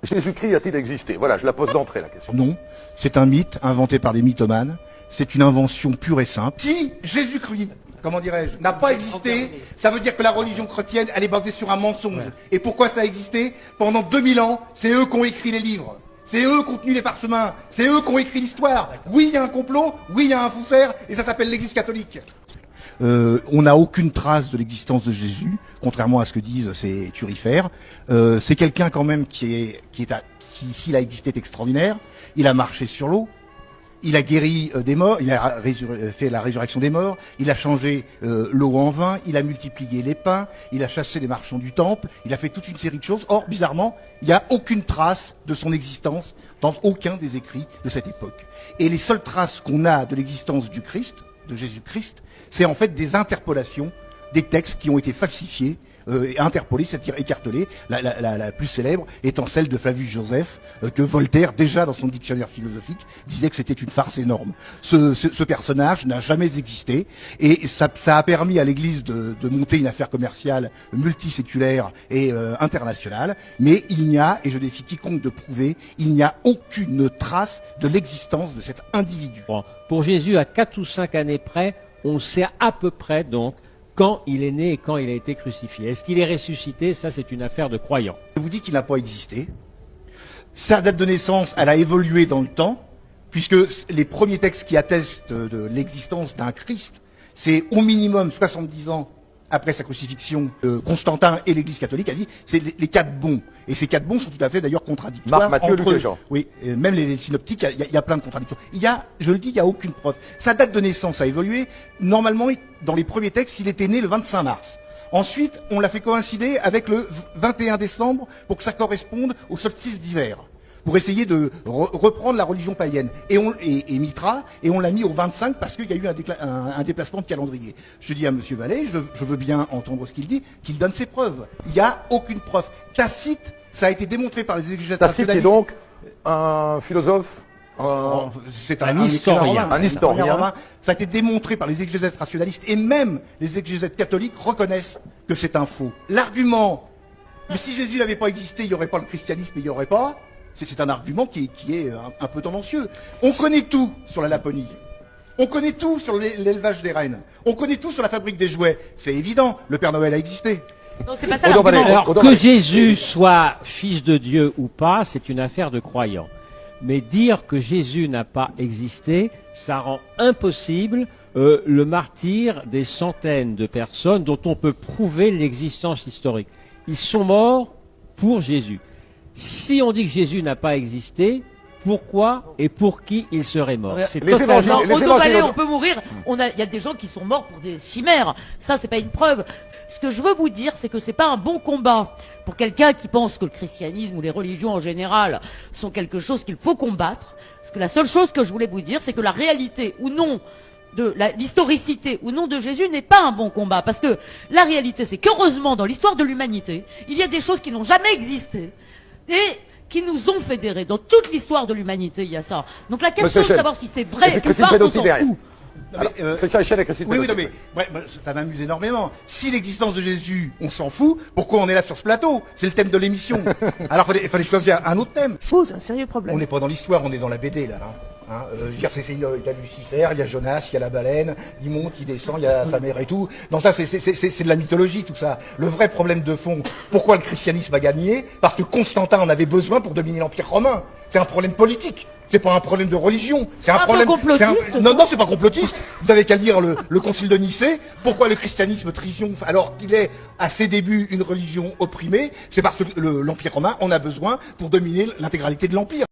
Jésus-Christ a-t-il existé? Voilà, je la pose d'entrée, la question. Non, c'est un mythe inventé par des mythomanes. C'est une invention pure et simple. Si Jésus-Christ, comment dirais-je, n'a pas existé, ça veut dire que la religion chrétienne, elle est basée sur un mensonge. Ouais. Et pourquoi ça a existé? Pendant 2000 ans, c'est eux qui ont écrit les livres. C'est eux qui ont tenu les parchemins. C'est eux qui ont écrit l'histoire. Oui, il y a un complot. Oui, il y a un faussaire. Et ça s'appelle l'Église catholique. On n'a aucune trace de l'existence de Jésus, contrairement à ce que disent ces turifères. C'est quelqu'un quand même qui, s'il a existé, est extraordinaire. Il a marché sur l'eau. Il a guéri des morts, il a fait la résurrection des morts, il a changé l'eau en vin, il a multiplié les pains, il a chassé les marchands du temple, il a fait toute une série de choses. Or, bizarrement, il n'y a aucune trace de son existence dans aucun des écrits de cette époque. Et les seules traces qu'on a de l'existence du Christ, de Jésus-Christ, c'est en fait des interpolations, des textes qui ont été falsifiés, interpolés, c'est-à-dire écartelés, la plus célèbre étant celle de Flavius Joseph, que Voltaire, déjà dans son dictionnaire philosophique, disait que c'était une farce énorme. Ce personnage n'a jamais existé, et ça a permis à l'Église de monter une affaire commerciale multiséculaire et internationale, mais il n'y a, et je défie quiconque de prouver, il n'y a aucune trace de l'existence de cet individu. Bon, pour Jésus, à 4 ou 5 années près, on sait à peu près donc quand il est né et quand il a été crucifié. Est-ce qu'il est ressuscité? Ça, c'est une affaire de croyants. Je vous dis qu'il n'a pas existé. Sa date de naissance, elle a évolué dans le temps, puisque les premiers textes qui attestent de l'existence d'un Christ, c'est au minimum 70 ans après sa crucifixion. Constantin et l'Église catholique a dit c'est les 4 bons. Et ces 4 bons sont tout à fait d'ailleurs contradictoires. Marc, Matthieu, Luc et Jean. Oui, même les synoptiques, il y a plein de contradictions. Je le dis, il n'y a aucune preuve. Sa date de naissance a évolué. Normalement, dans les premiers textes, il était né le 25 mars. Ensuite, on l'a fait coïncider avec le 21 décembre pour que ça corresponde au solstice d'hiver, pour essayer de reprendre la religion païenne. Et Mitra, et on l'a mis au 25 parce qu'il y a eu un déplacement de calendrier. Je dis à M. Vallée, je veux bien entendre ce qu'il dit, qu'il donne ses preuves. Il n'y a aucune preuve. Tacite, ça a été démontré par les exégètes rationalistes. Tacite est donc un philosophe, c'est un historien. Un historien. Ça a été démontré par les exégètes rationalistes, et même les exégètes catholiques reconnaissent que c'est un faux. L'argument, mais si Jésus n'avait pas existé, il n'y aurait pas le christianisme, il n'y aurait pas... C'est un argument qui est un peu tendancieux. On connaît tout sur la Laponie. On connaît tout sur l'élevage des rennes. On connaît tout sur la fabrique des jouets. C'est évident, le Père Noël a existé. Non, c'est pas ça l'argument. Alors, que Jésus soit fils de Dieu ou pas, c'est une affaire de croyants. Mais dire que Jésus n'a pas existé, ça rend impossible le martyre des centaines de personnes dont on peut prouver l'existence historique. Ils sont morts pour Jésus. Si on dit que Jésus n'a pas existé, pourquoi et pour qui il serait mort? C'est totalement... Au Valais, on peut mourir. Il y a des gens qui sont morts pour des chimères. Ça, c'est pas une preuve. Ce que je veux vous dire, c'est que c'est pas un bon combat pour quelqu'un qui pense que le christianisme ou les religions en général sont quelque chose qu'il faut combattre. Parce que la seule chose que je voulais vous dire, c'est que la réalité ou non de l'historicité ou non de Jésus n'est pas un bon combat. Parce que la réalité, c'est qu'heureusement, dans l'histoire de l'humanité, il y a des choses qui n'ont jamais existé et qui nous ont fédérés. Dans toute l'histoire de l'humanité, il y a ça. Donc la question de savoir si c'est vrai ou pas, on s'en fout. Oui, non, mais ça m'amuse énormément. Si l'existence de Jésus, on s'en fout, pourquoi on est là sur ce plateau? C'est le thème de l'émission. Alors il fallait choisir un autre thème. C'est un sérieux problème. On n'est pas dans l'histoire, on est dans la BD là. Il y a Lucifer, il y a Jonas, il y a la baleine, il monte, il descend, il y a sa mère et tout. Non, ça c'est de la mythologie tout ça. Le vrai problème de fond, pourquoi le christianisme a gagné? Parce que Constantin en avait besoin pour dominer l'Empire romain. C'est un problème politique. C'est pas un problème de religion. C'est un problème complotiste. Non, c'est pas complotiste. Vous avez qu'à lire le concile de Nicée. Pourquoi le christianisme triomphe alors qu'il est à ses débuts une religion opprimée? C'est parce que l'Empire romain en a besoin pour dominer l'intégralité de l'Empire.